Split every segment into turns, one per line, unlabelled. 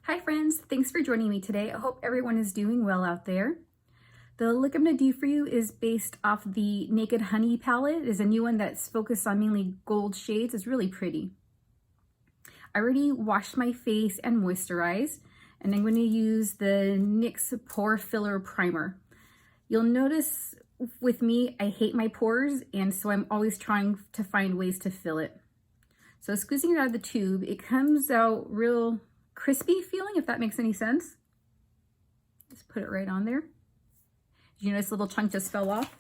Hi friends, thanks for joining me today. I hope everyone is doing well out there. The look I'm going to do for you is based off the Naked Honey palette. It is a new one that's focused on mainly gold shades. It's really pretty. I already washed my face and moisturized, and I'm going to use the NYX Pore Filler Primer. You'll notice with me, I hate my pores, and so I'm always trying to find ways to fill it. So squeezing it out of the tube, it comes out real crispy feeling, if that makes any sense. Just put it right on there. Did you notice a little chunk just fell off?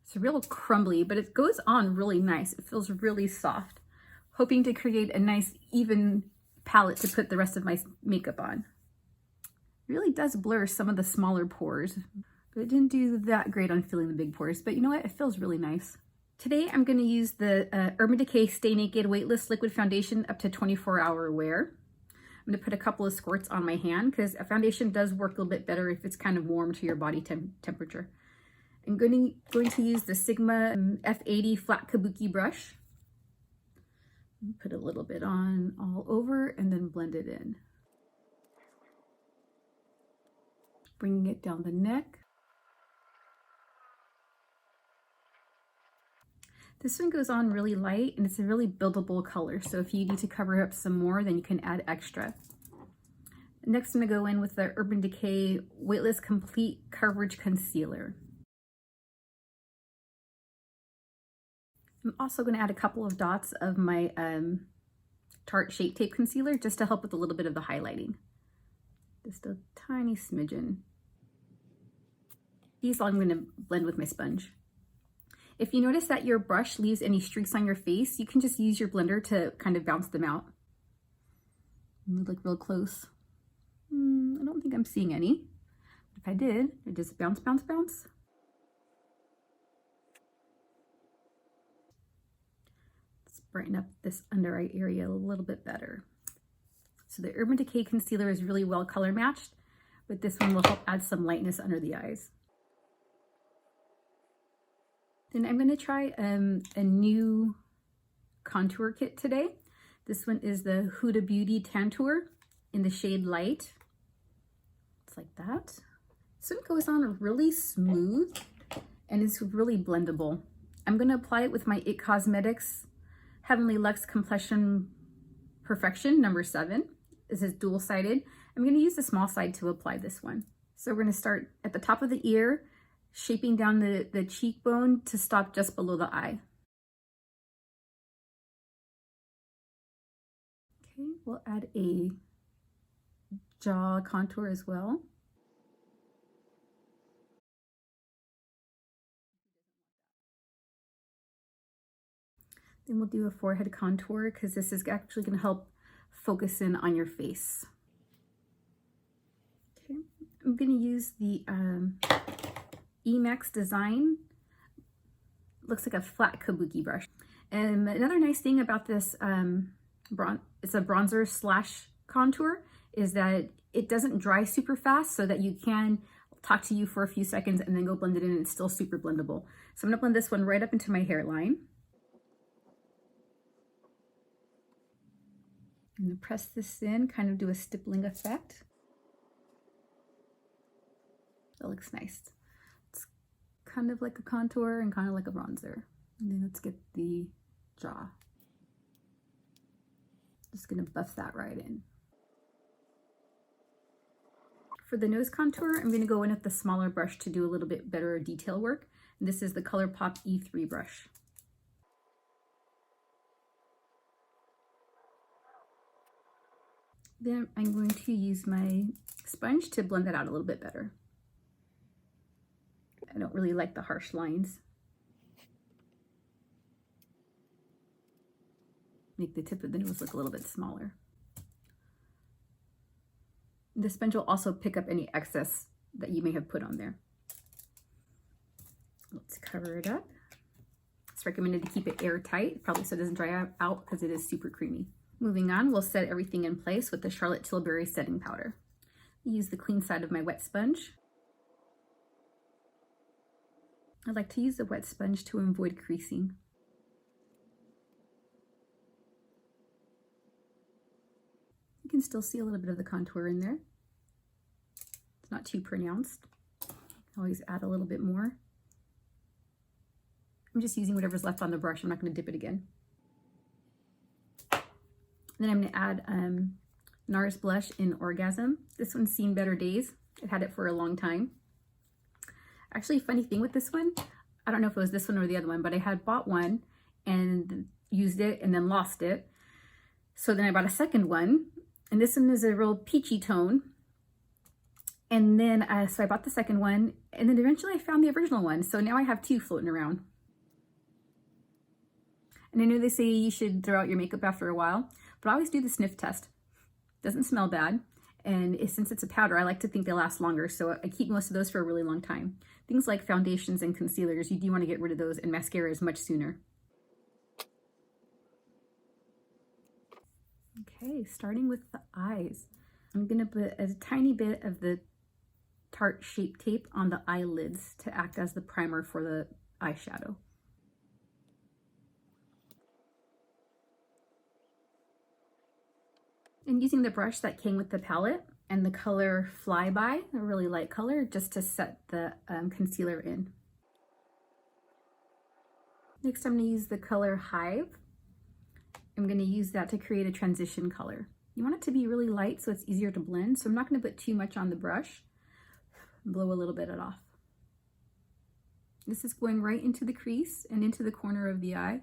It's real crumbly, but it goes on really nice. It feels really soft. Hoping to create a nice even palette to put the rest of my makeup on. It really does blur some of the smaller pores, but it didn't do that great on filling the big pores. But you know what? It feels really nice. Today, I'm going to use the Urban Decay Stay Naked Weightless Liquid Foundation up to 24-hour wear. I'm going to put a couple of squirts on my hand because a foundation does work a little bit better if it's kind of warm to your body temperature. I'm going to use the Sigma F80 Flat Kabuki brush. Put a little bit on all over and then blend it in. Bringing it down the neck. This one goes on really light and it's a really buildable color. So if you need to cover up some more, then you can add extra. Next, I'm gonna go in with the Urban Decay Weightless Complete Coverage Concealer. I'm also gonna add a couple of dots of my Tarte Shape Tape Concealer just to help with a little bit of the highlighting. Just a tiny smidgen. These I'm gonna blend with my sponge. If you notice that your brush leaves any streaks on your face, you can just use your blender to kind of bounce them out. Look real close. I don't think I'm seeing any. If I did, it just bounce, bounce, bounce. Let's brighten up this under eye area a little bit better. So the Urban Decay concealer is really well color matched, but this one will help add some lightness under the eyes. Then I'm going to try a new contour kit today. This one is the Huda Beauty Tantour in the shade Light. It's like that. This one goes on really smooth and it's really blendable. I'm going to apply it with my IT Cosmetics Heavenly Luxe Complexion Perfection number 7. This is dual-sided. I'm going to use the small side to apply this one. So we're going to start at the top of the ear, shaping down the cheekbone to stop just below the eye. Okay, we'll add a jaw contour as well. Then we'll do a forehead contour because this is actually going to help focus in on your face. Okay, I'm going to use the Emax Design. Looks like a flat kabuki brush. And another nice thing about this it's a bronzer slash contour, is that it doesn't dry super fast, so that you can talk to you for a few seconds and then go blend it in and it's still super blendable. So I'm gonna blend this one right up into my hairline. I'm gonna press this in, kind of do a stippling effect. That looks nice. Kind of like a contour and kind of like a bronzer. And then let's get the jaw. Just gonna buff that right in. For the nose contour, I'm gonna go in with the smaller brush to do a little bit better detail work. And this is the ColourPop E3 brush. Then I'm going to use my sponge to blend that out a little bit better. I don't really like the harsh lines. Make the tip of the nose look a little bit smaller. The sponge will also pick up any excess that you may have put on there. Let's cover it up. It's recommended to keep it airtight, probably so it doesn't dry out because it is super creamy. Moving on, we'll set everything in place with the Charlotte Tilbury setting powder. Use the clean side of my wet sponge. I like to use a wet sponge to avoid creasing. can still see a little bit of the contour in there. It's not too pronounced. Always add a little bit more. I'm just using whatever's left on the brush. I'm not going to dip it again. Then I'm going to add NARS blush in Orgasm. This one's seen better days. I've had it for a long time. Actually, funny thing with this one, I don't know if it was this one or the other one, but I had bought one and used it and then lost it. So then I bought a second one, and this one is a real peachy tone. And then, so I bought the second one, and then eventually I found the original one. So now I have two floating around. And I know they say you should throw out your makeup after a while, but I always do the sniff test. Doesn't smell bad. And since it's a powder, I like to think they last longer. So I keep most of those for a really long time. Things like foundations and concealers, you do want to get rid of those, and mascara is much sooner. Okay, starting with the eyes. I'm gonna put a tiny bit of the Tarte Shape Tape on the eyelids to act as the primer for the eyeshadow. And using the brush that came with the palette and the color Flyby, a really light color, just to set the concealer in. Next, I'm going to use the color Hive. I'm going to use that to create a transition color. You want it to be really light so it's easier to blend, so I'm not going to put too much on the brush. Blow a little bit of it off. This is going right into the crease and into the corner of the eye.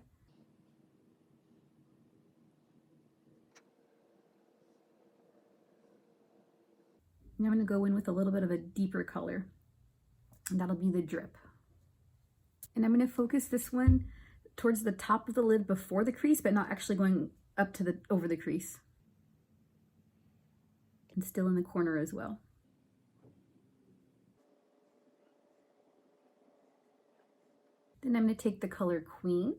Now I'm going to go in with a little bit of a deeper color, and that'll be the drip. And I'm going to focus this one towards the top of the lid before the crease, but not actually going up to over the crease. And still in the corner as well. Then I'm going to take the color Queen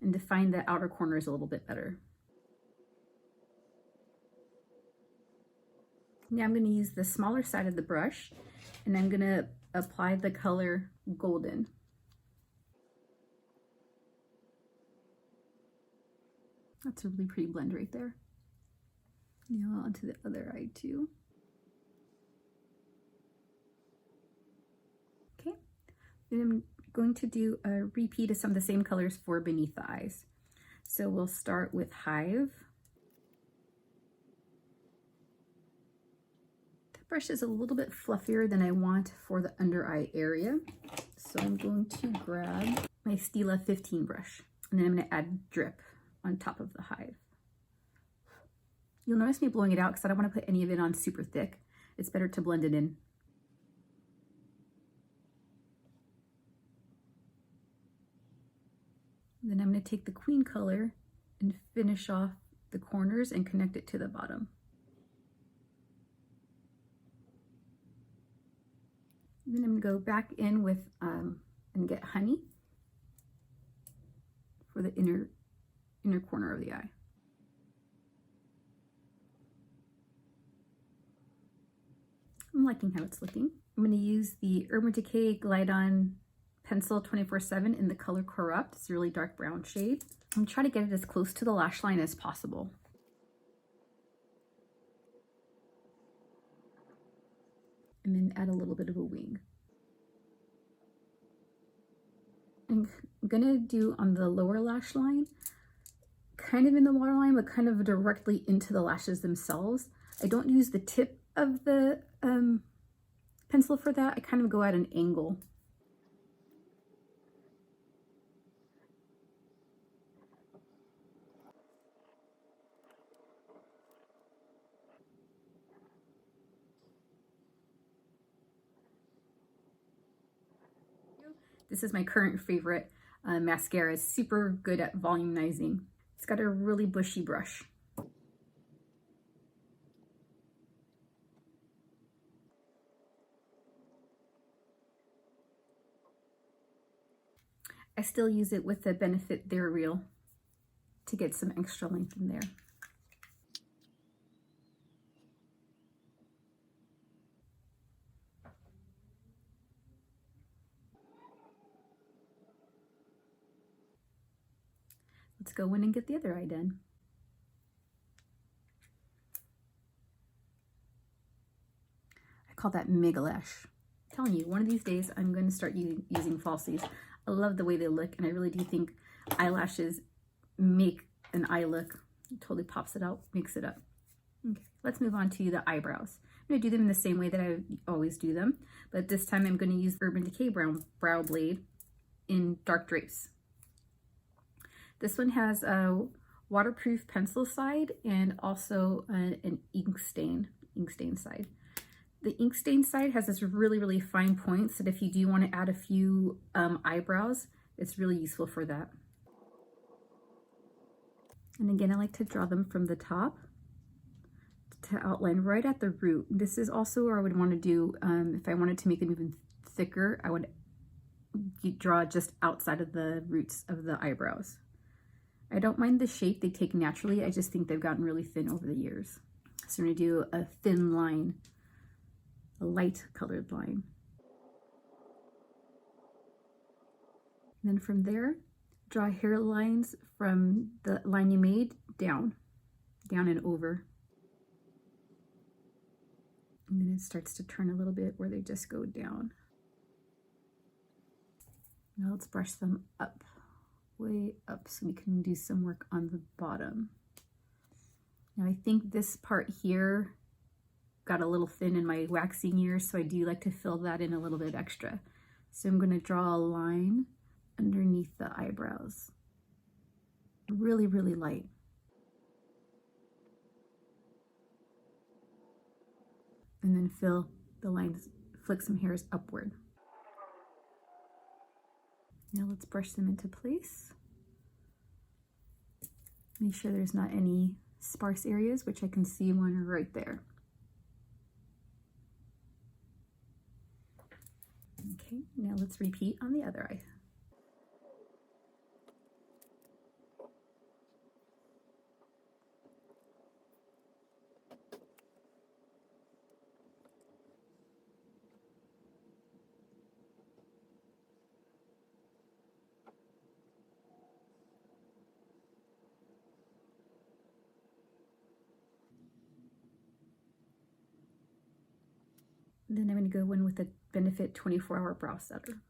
and define the outer corners a little bit better. Now I'm going to use the smaller side of the brush, and I'm going to apply the color Golden. That's a really pretty blend right there. Now onto the other eye too. Okay, then I'm going to do a repeat of some of the same colors for beneath the eyes. So we'll start with Hive. Brush is a little bit fluffier than I want for the under eye area. So I'm going to grab my Stila 15 brush, and then I'm going to add drip on top of the Hive. You'll notice me blowing it out because I don't want to put any of it on super thick. It's better to blend it in. Then I'm going to take the Queen color and finish off the corners and connect it to the bottom. Then I'm going to go back in with and get Honey for the inner corner of the eye. I'm liking how it's looking. I'm going to use the Urban Decay Glide On Pencil 24/7 in the color Corrupt. It's a really dark brown shade. I'm trying to get it as close to the lash line as possible. And then add a little bit of a wing. I'm gonna do on the lower lash line, kind of in the waterline, but kind of directly into the lashes themselves. I don't use the tip of the pencil for that. I kind of go at an angle. This is my current favorite mascara. It's super good at volumizing. It's got a really bushy brush. I still use it with the Benefit They're Real to get some extra length in there. Let's go in and get the other eye done. call that mega lash. I'm telling you, one of these days I'm going to start using falsies. I love the way they look, and I really do think eyelashes make an eye look. It totally pops it out, makes it up. Okay, let's move on to the eyebrows. I'm going to do them in the same way that I always do them, but this time I'm going to use Urban Decay Brow Blade in Dark Drapes. This one has a waterproof pencil side and also an ink stain side. The ink stain side has this really, really fine points that if you do want to add a few eyebrows, it's really useful for that. And again, I like to draw them from the top to outline right at the root. This is also where I would want to do, if I wanted to make them even thicker, I would draw just outside of the roots of the eyebrows. I don't mind the shape they take naturally, I just think they've gotten really thin over the years. So I'm going to do a thin line, a light colored line. And then from there, draw hair lines from the line you made down and over. And then it starts to turn a little bit where they just go down. Now let's brush them up, way up, so we can do some work on the bottom. Now I think this part here got a little thin in my waxing years, so I do like to fill that in a little bit extra. So I'm going to draw a line underneath the eyebrows. Really, really light. And then fill the lines, flick some hairs upward. Now let's brush them into place. Make sure there's not any sparse areas, which I can see one right there. Okay, now let's repeat on the other eye. Then I'm going to go in with the Benefit 24-Hour Brow Setter.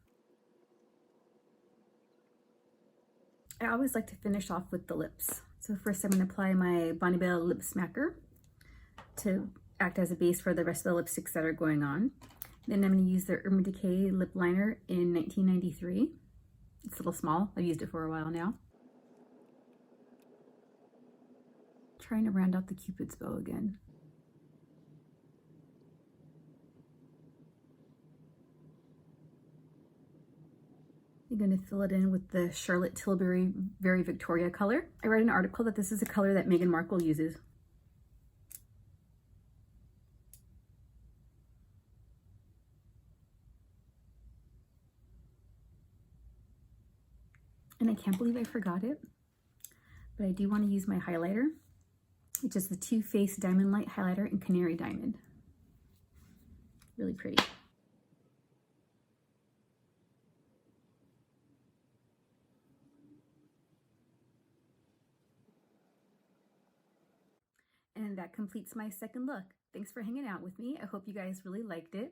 I always like to finish off with the lips. So first I'm going to apply my Bonnie Bell Lip Smacker to act as a base for the rest of the lipsticks that are going on. Then I'm going to use the Urban Decay Lip Liner in 1993. It's a little small. I've used it for a while now. Trying to round out the Cupid's bow again. I'm going to fill it in with the Charlotte Tilbury Very Victoria color. I read an article that this is a color that Meghan Markle uses. And I can't believe I forgot it, but I do want to use my highlighter, which is the Too Faced Diamond Light Highlighter in Canary Diamond. Really pretty. And that completes my second look. Thanks for hanging out with me. I hope you guys really liked it.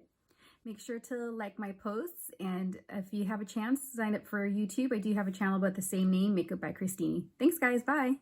Make sure to like my posts, and if you have a chance, sign up for YouTube. I do have a channel about the same name, Makeup by Christine. Thanks guys, bye.